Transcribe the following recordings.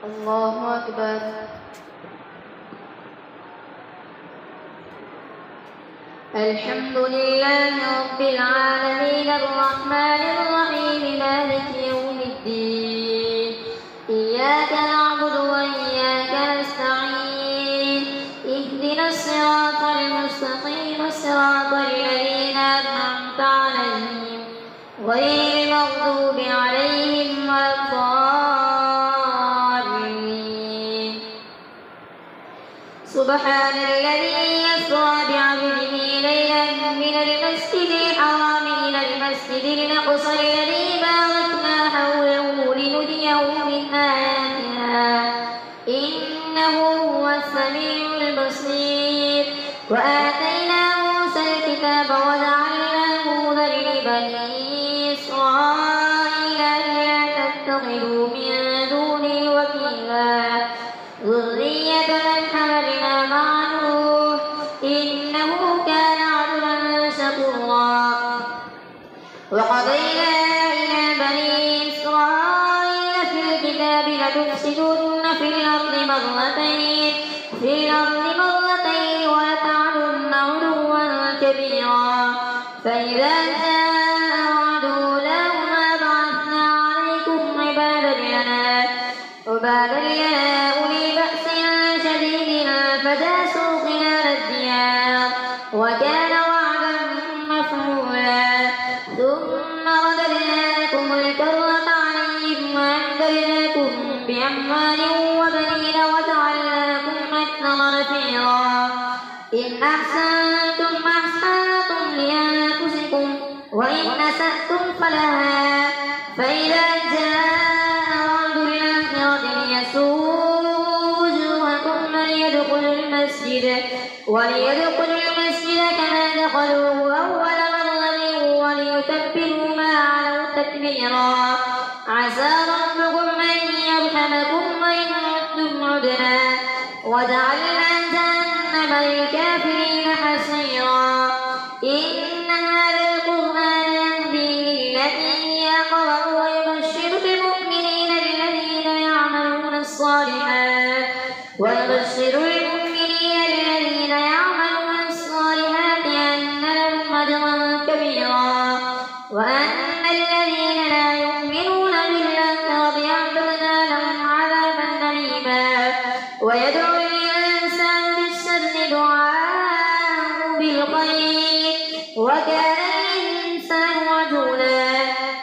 الله أكبر. الحمد لله رب العالمين الرحمن الرحيم مالك يوم الدين إياك نعبد وإياك نستعين اهدنا الصراط المستقيم صراط الذين أنعمت عليهم غير المغضوب عليهم ولا الضالين. سبحان الذي يسرى بعبده ليلا من المسجد الحرام إلى المسجد الأقصى الذي باركنا حوله لنريه من آياتنا إنه هو السميع البصير. وآتينا موسى الكتاب وجعلناه هدى لبني إسرائيل ألا تتخذوا من دوني وكيلا ذرية من حملنا مع نوح إنه كان عبدا شكورا. وقضينا إلى بني إسرائيل في الكتاب لتفسدن في الأرض مرتين ولتعلن علوا كبيرا. فإذا جاء وعد أولاهما بعثنا عليكم عبادا لنا أولي بأس شديد فجاسوا خلال الديار وكان وعدا مفعولا. ثم رددنا لكم الكرة عليهم وأمددناكم بأموال وبنين وجعلناكم أكثر نفيرا. إن أحسنتم لأنفسكم وإن أسأتم فلها. فإذا جاء وعد الآخرة ليسوءوا وجوهكم وليدخلوا المسجد كما دخلوه أول مرة وليتبروا ما علوا تتبيرا. عسى ربكم أن يرحمكم وإن عدتم عدنا وجعلنا جهنم للكافرين حصيرا. إن هذا القرآن يهدي للتي هي أقوم ويبشر المؤمنين الذين يعملون الصالحات أن لهم أجرا كبيرا. وأن الذين لا يؤمنون بالآخرة أعتدنا لهم عذابا أليما. ويدعو الإنسان بالشر دعاءه بالخير وكان الإنسان عجولا.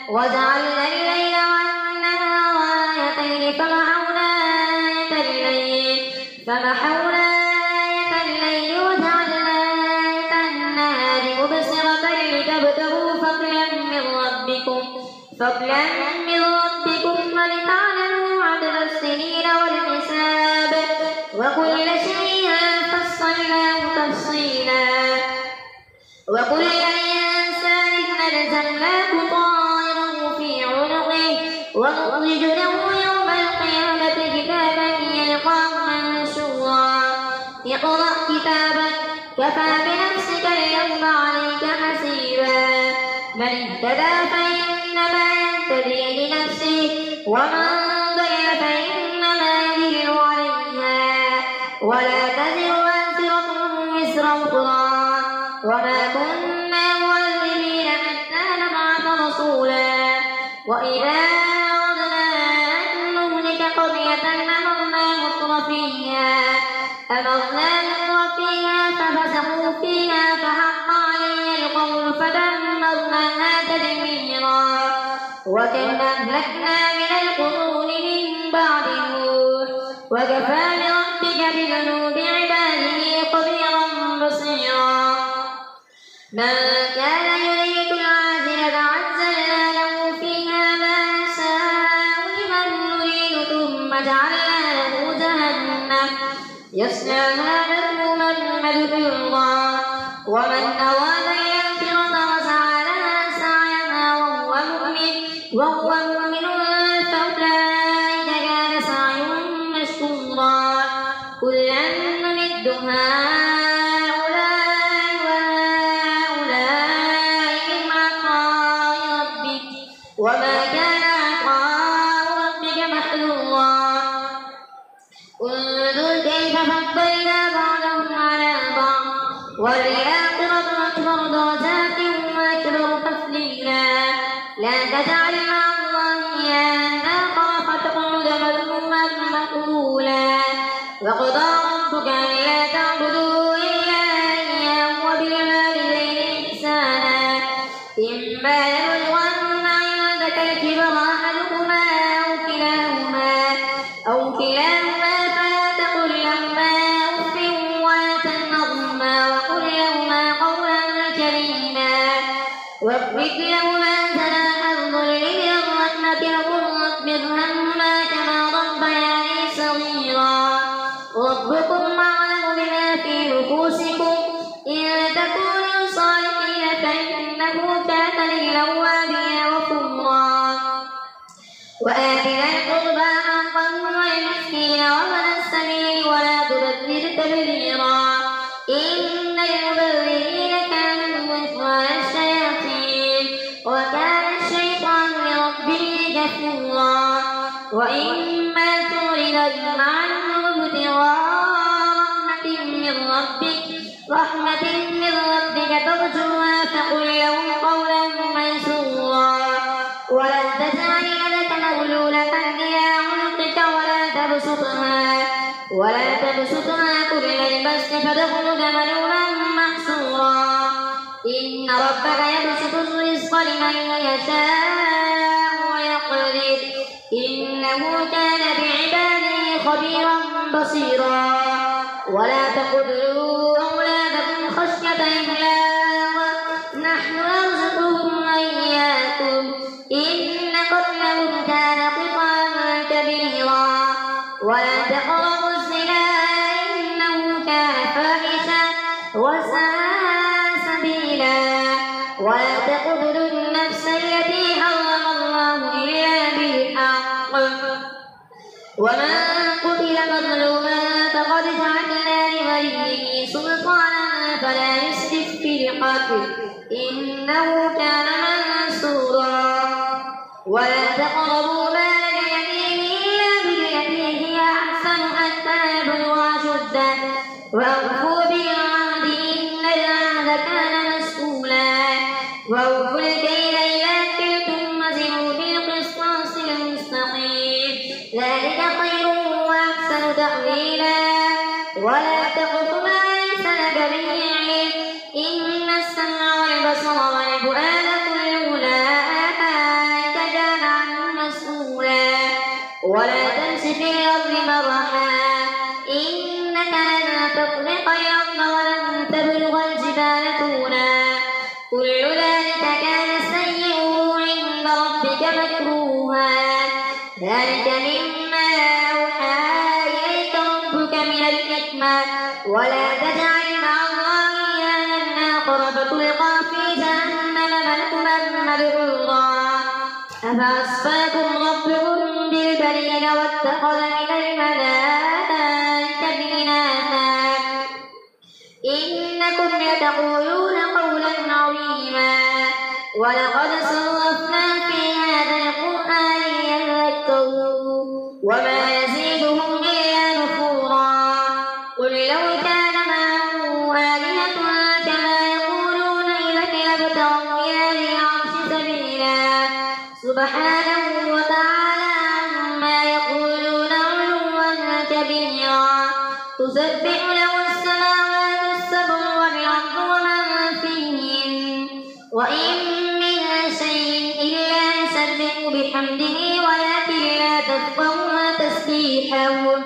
وجعلنا الليل والنهار آيتين فمحونا آية الليل وجعلنا آية النهار مبصرة لتبتغوا فضلا من ربكم ولتعلموا عدد السنين والحساب وكل شيء فصلناه تفصيلا. وكل إنسان ألزمناه طائره في عنقه ونخرج له يوم القيامة كتابا يلقاه منشورا. اقرأ كتابك كفى بنفسك اليوم عليك حسيبا. من اهتدى فإنما يهتدي لنفسه ومن ضل فإنما يضل عليها ولا تزر وازرة وزر أخرى وما كنا معذبين حتى نبعث رسولا. وإذا أردنا أن نهلك قرية أمرنا متر فيها ففسقوا فيها فحق عليها القول فدمرناها تدميرا. وكم أهلكنا من القرون من بعد نوح وكفى بربك بذنوب عباده خبيرا بصيرا. من كان يريد العاجلة عجلنا له فيها ما نشاء لمن نريد ثم جعلنا له جهنم يصلاها مذموما مدحورا. ومن أراد الآخرة وسعى لها سعيها وهو مؤمن فأولئك كان سعيهم مشكورا. كلا نمد هؤلاء من عطاء ربك وما كان عطاء ربك محظورا. وقضى ربك ألا تعبدوا إلا إياه وبالوالدين إحسانا إما يبلغن عندك الكبر أحدهما أو كلاهما فلا تقل لهما أف ولا تنهرهما وقل لهما قولا كريما واخفض لهما جناح الذل من الرحمة وقل رب ارحمهما كما ربياني صغيرا ربكم أعلم بما في نفوسكم إن تكونوا صالحين فإنه كان للأوابين غفورا وآت ذا القربى حقه والمسكين وابن السبيل ولا تبذر تبذيرا إن المبذرين كانوا إخوان الشياطين وكان الشيطان لربه كفورا وإما تعرضن عنهم ابتغاء رحمة من ربك ترجوها فقل لهم قولا ميسورا ولا تجعل يدك مغلولة إلى عنقك ولا تبسطها كل البسط فتخرج ملوما محسورا إن ربك يبسط الرزق لمن يشاء ويقدر إنه كان بعباده خبيرا بصيرا ولا تقتلوا أولادكم خشية إملاق نحن نرزقهم وإياكم إن قتلهم كان خطأ كبيرا ولا تقربوا الزنا إنه كان فاحشا وساء سبيلا ولا تقتلوا النفس التي حرم الله إلا بالحق ومن قتل مظلوما فقد جعلنا لوليه سلطانا فلا يسرف في القتل إنه كان منصورا ولا تقربوا مال اليتيم إلا بالتي هي أحسن حتى يبلغ أشده وأوفوا بالعهد إن العهد كان مسؤولا وأوفوا الكيل إذا كلتم وزنوا بالقسطاس المستقيم ذلك خير وأحسن تأويلا ولا تقف ما ليس لك به علم إن السمع والبصر والفؤاد كل أولئك كان عنه مسؤولا ولا تمش في الأرض مرحا إنك لن تخرق الأرض ولن تبلغ الجبال طولا كل ذلك كان سيئه عند ربك مكروها ذلك مما أوحى إليك ربك من الحكمة ولا تجعل مع الله إلها آخر فتلقى في جهنم ملوما مدحورا أفأصفاكم ربكم بالبنين واتخذ من الملائكة إناثا إنكم لتقولون قولا عظيما ولقد صرفنا في هذا القرآن ليذكروا وما يزيدهم إلا نفورا قل لو كان معه آلهة كما يقولون إذا لابتغوا إلى ذي العرش سبيلا سبحانه وتعالى عما يقولون علوا كبيرا تسبح له السماوات السبع والأرض ومن فيهن وإن من شيء إلا يسبح بحمده ولكن لا تفقهون تسبيحهم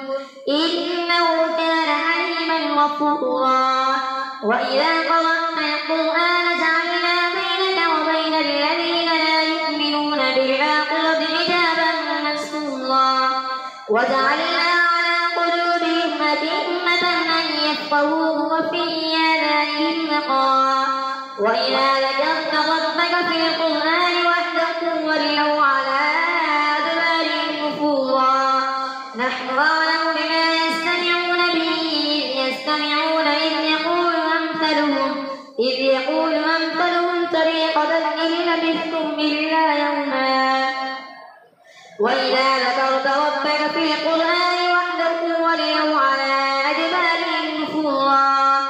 إنه كان حليما غفورا وإذا قرأت القرآن جعلنا بينك وبين الذين لا يؤمنون بالآخرة حجابا مستورا وجعلنا على قلوبهم أكنة أن يفقهوه وفي آذانهم وقرا وإذا ذكرت ربك في القرآن وحده ولوا على أدبارهم نفورا نحن أعلم بما يستمعون به إذ يقول أمثلهم طريقة إن لبثتم إلا يوما وإذا ذكرت ربك في القرآن وحده ولوا على أدبارهم نفورا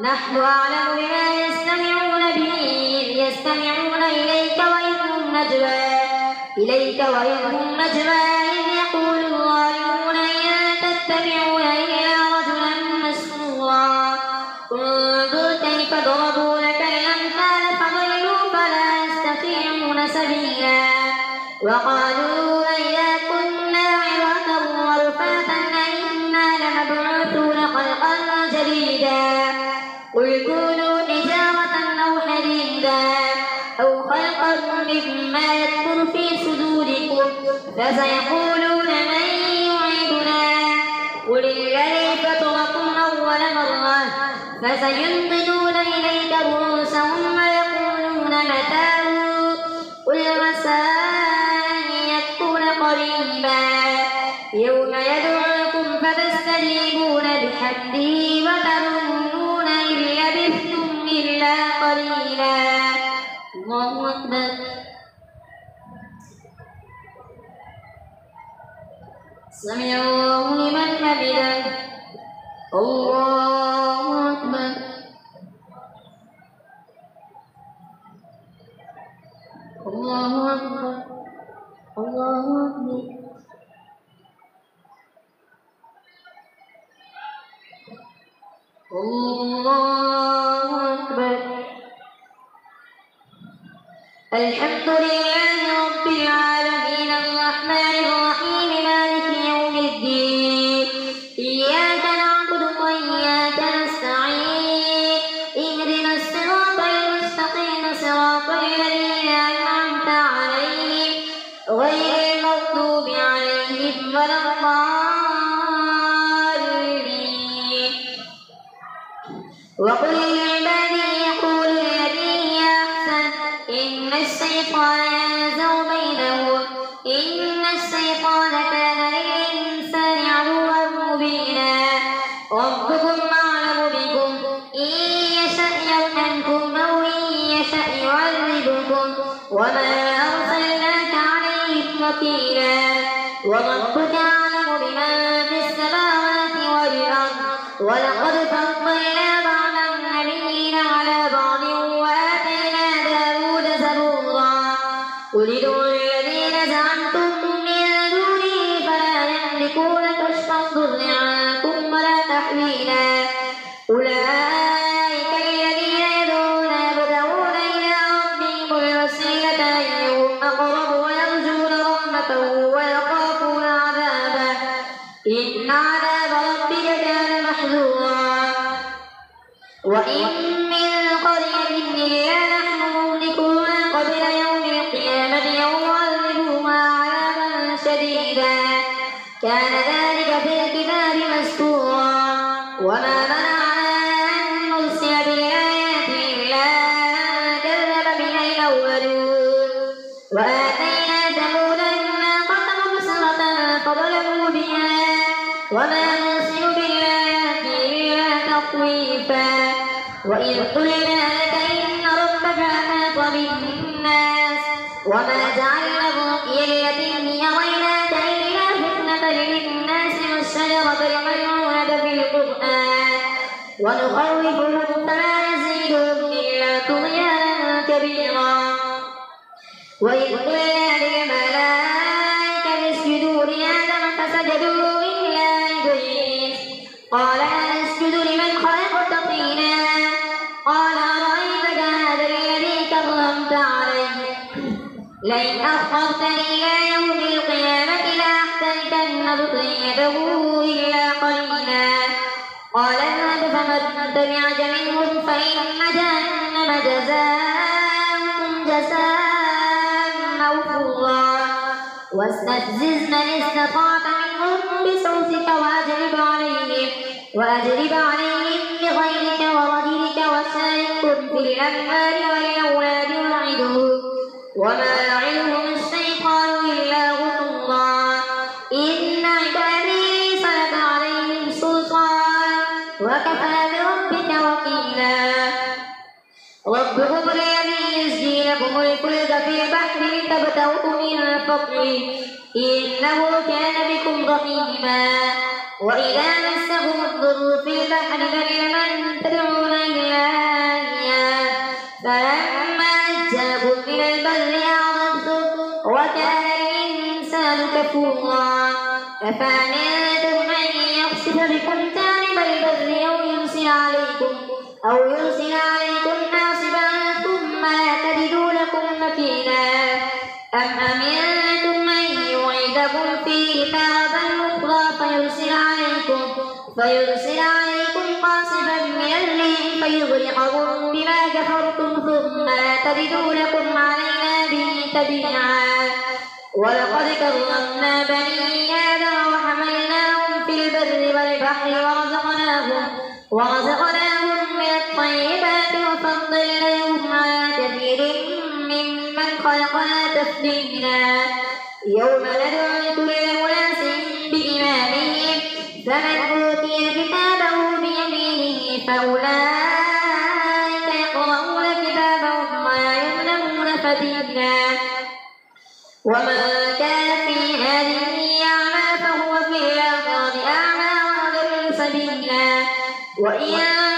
نحن أعلم بما يستمعون به إذ يستمعون إليك وإذ هم نجوى إذ يقول الظالمون إن تتبعون إلا فسيقولون من يعيدنا قل الذي فطركم أول مرة فسينقضون إليك رؤوسهم ويقولون متاه قل عسى أن يكون قريبا يوم يدعوكم فتستجيبون بحمده وتظنون إن لبثتم إلا قليلا. الله أكبر. سمع الله لمن حمده. الله أكبر. الله أكبر. الله أكبر. الله أكبر. الحمد لله رب العالمين الرحمن الرحيم مالك يوم الدين إياك نعبد وإياك نستعين اهدنا الصراط المستقيم صراط الذين أنعمت عليهم غير المغضوب عليهم ولا الضالين. وقل لعبادي يقولوا التي هي أحسن إن الشيطان ينزغ بينهم إن الشيطان كان للإنسان عدوا مبينا. ربكم أعلم بكم إن يشأ يرحمكم أو إن يشأ يعذبكم وما أرسلناك عليهم وكيلا. وربك أعلم بمن في السماوات والأرض ولقد فضلنا بعض النبيين على بعض وآتينا داود زبورا. قل ادعوا الذين زعمتم من دونه فلا يملكون كشف الضر عنكم ولا تحويلا. أولئك الذين يدعون يبتغون إلى ربهم الوسيلة أيهم أقرب ويرجون رحمته ويخافون عذابه إن عذاب ربك كان محذورا. وإن من قرية إلا نحن مهلكوها قبل يوم القيامة أو معذبوها عذابا شديدا كان ذلك في الكتاب مسطورا. وما منعنا أن نرسل بالآيات إلا أن كذب بها الأولون. وآتينا ثمود الناقة مبصرة فظلموا بها وما نرسل بالآيات إلا تخويفا. وإذ قلنا لك إن ربك أحاط بالناس وما جعلنا الرؤيا التي أريناك إلا فتنة للناس والشجرة الملعونة في القرآن ونخوفهم فما يزيدهم إلا طغيانا كبيرا. وإذ قلنا للملائكة اسجدوا لآدم فسجدوا إلا إبليس قال أسجد لمن خلقت طينا قال أرأيتك هذا الذي كرمت عليه لئن أخرتني إلى يوم القيامة لأحترقن ذريته إلا قليلا. قال اذهب فمن تبعك منهم فإن جهنم جزاؤكم جزاء موفورا. واستفزز من استطعت منهم بصوتك وأجلب عليهم بخيلك ورجلك وشاركهم في الأموال والأولاد وعدهم وما يعدهم الشيطان إلا غرورا. إن عبادي ليس لك عليهم سلطان وكفى بربك وكيلا. ربكم الذي يزجي لكم الفلك في البحر لتبتغوا من فضله إنه كان بكم رحيما. وإذا مسكم الضر في البحر فضل من تدعون إلا إياه فلما نجاكم إلى البر أعرضتم وكان الإنسان كفورا. أفأمنتم أن يخسف بكم جانب البر أو يرسل عليكم حاصبا ثم لا تجدوا لكم مكينا. أم أمنتم أن يعيدكم فيه تارة أخرى فيرسل عليكم قاصفا من الريح فيغرقكم بما كفرتم ثم لا تجدوا لكم علينا به تبيعا. ولقد كرمنا بني آدم وحملناهم في البر والبحر ورزقناهم من الطيبات وفضلناهم على كثير ممن خلقنا تفضيلا. يوم ندعو كل أناس بإمامهم فمن أوتي كتابه بيمينه فأولئك يقرؤون كتابهم ولا يظلمون فتيلا. ومن كان في هذه أعمى فهو في الآخرة أعمى وأضل سبيلا. وإن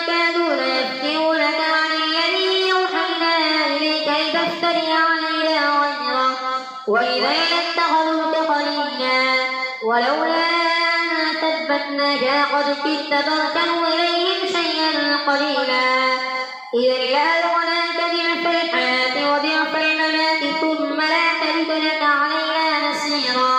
كادوا ليفتنونك عن الذي أوحينا إليك لتفتري علينا غيره وإذا لاتخذوك خليلا. ولولا أن ثبتناك لقد كدت تركن إليهم شيئا قليلا. إذا لأذقناك ضعف الحياة وضعف الممات ثم لا تجد لك علينا نصيرا.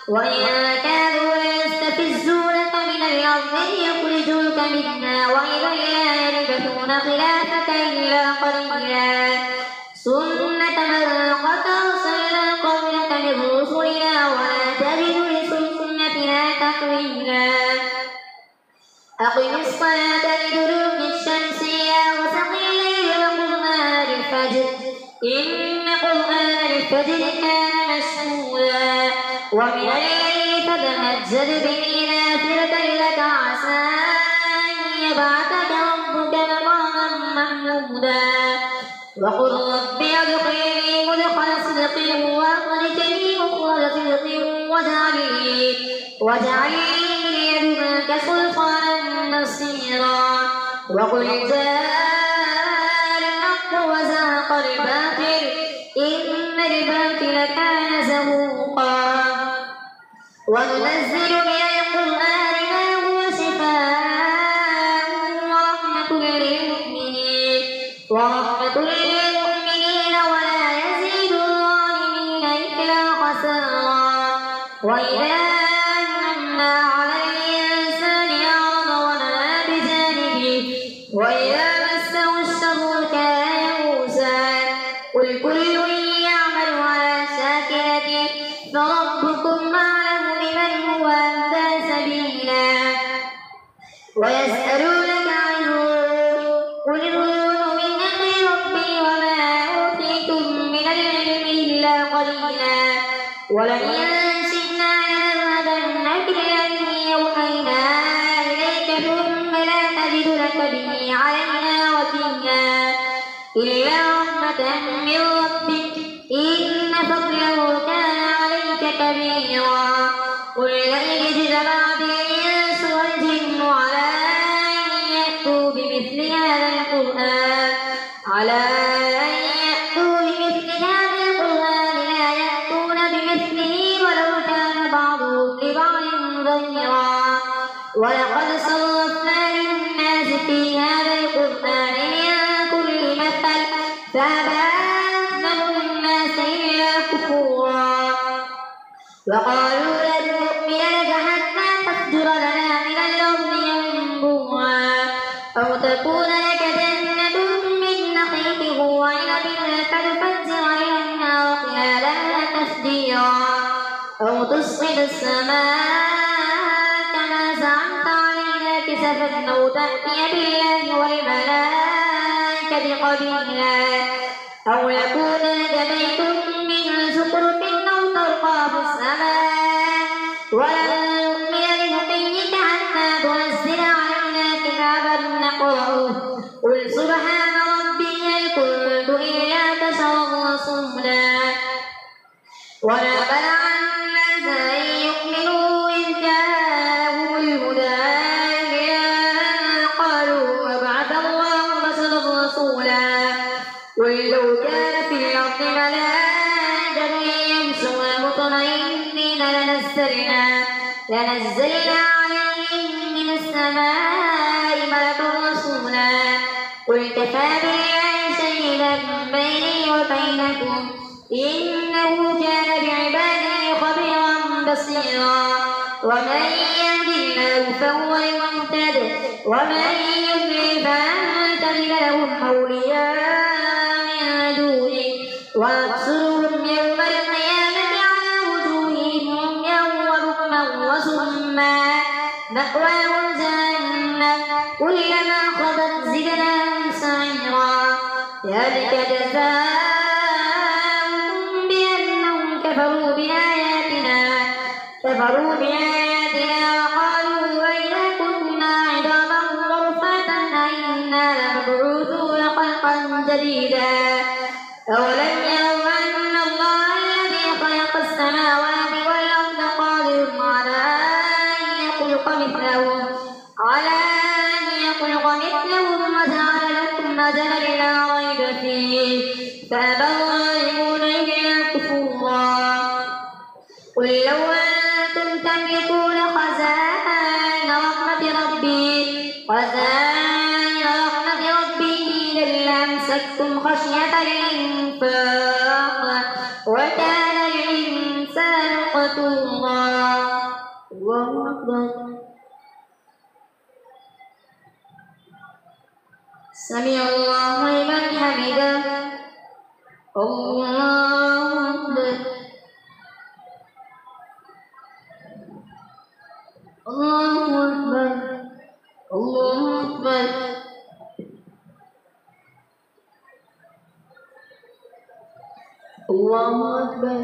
وإن كادوا ليستفزونك من الأرض ليخرجوك منها وإذا لا يلبثون خلافك إلا قليلا. سنة من قد أرسلنا قبلك من رسلنا ولا تجد لسنتنا تحويلا. أقم الصلاة لدلوك الشمس إلى غسق الليل وقرآن الفجر إن قرآن الفجر كان مشهودا. ومن الليل فتهجد به نافلة لك عسى أن يبعثك ربك مقاما محمودا. وقل رب أدخلني مدخل صدق وأخرجني مخرج صدق واجعل لي من لدنك سلطانا نصيرا. وقل جاء الحق وزهق الباطل إن الباطل كان زهوقا. وننزل من القرآن ما هو شفاء ورحمة للمؤمنين ولا يزيد الظالمين إلا خسارا. وإذا أنعمنا على الإنسان أعرض ونأى بجانبه وإذا مسه الشر كان يئوسا. قل كل يعمل على شاكلته فربكم أعلم بمن هو أهدى سبيلا. ويسألونك عن الروح قل الروح من أمر ربي وما أوتيتم من العلم إلا قليلا. ولئن شئنا لنذهبن بالذي أوحينا إليك ثم لا تجد لك به علينا وكيلا. إلا رحمة من ربك إن فضله كان عليك كبيرا. قل لئن اجتمعت الإنس والجن على أن يأتوا بمثل هذا القرآن لا يأتون بمثله ولو كان بعضهم لبعض ظهيرا. ولقد صرفنا للناس في هذا القرآن من كل مثل فأبى أكثر الناس إلا كفورا. وقالوا لن نؤمن لك حتى تفجر لنا من الأرض ينبوعا أو تكون لك جنة من نخيل وعنب فتفجر الأنهار خلالها تفجيرا أو تسقط السماء كما زعمت علينا كسفا أو تأتي بالله والملائكة قبيلا أو يكون لك بيت من زخرف أو ترقى في السماء ولن نؤمن لرقيك حتى تنزل علينا كتابا نقرأه قل سبحان ربي هل كنت إلا بشرا رسولا. وما منع الناس أن يؤمنوا إذ جاءهم الهدى إلا أن قالوا وبعث الله بشرا رسولا. قل لو كان في الأرض ملائكة يمشون مطمئنين لنزلنا عليهم من السماء ملكا رسولا. قل كفى بالله شهيدا بيني وبينكم إنه كان بعباده خبيرا بصيرا. ومن يهد الله فهو المهتد ومن يضلل فلن تجد لهم أولياء من دونه ونحشرهم يوم القيامة مأواهم جهنم كلما خبت زدناهم سعيرا ذلك جزاؤهم بأنهم كفروا بآياتنا وقالوا وإذا كنا عظاما ورفاتا أئنا لمبعوثون خلقا جديدا أولم يروا أن الله الذي خلق السماوات والأرض قادر على أن يخلق مثلهم وجعل لكم أجلا لا ريب فيه فأبى الظالمون إلا كفورا قل لو أنتم تملكون خزائن رحمة ربي إذا لأمسكتم خشية الإنفاق وكان الإنسان قتورا الله أكبر سمع الله لمن حمده الله أكبر الله أكبر الله أكبر الله أكبر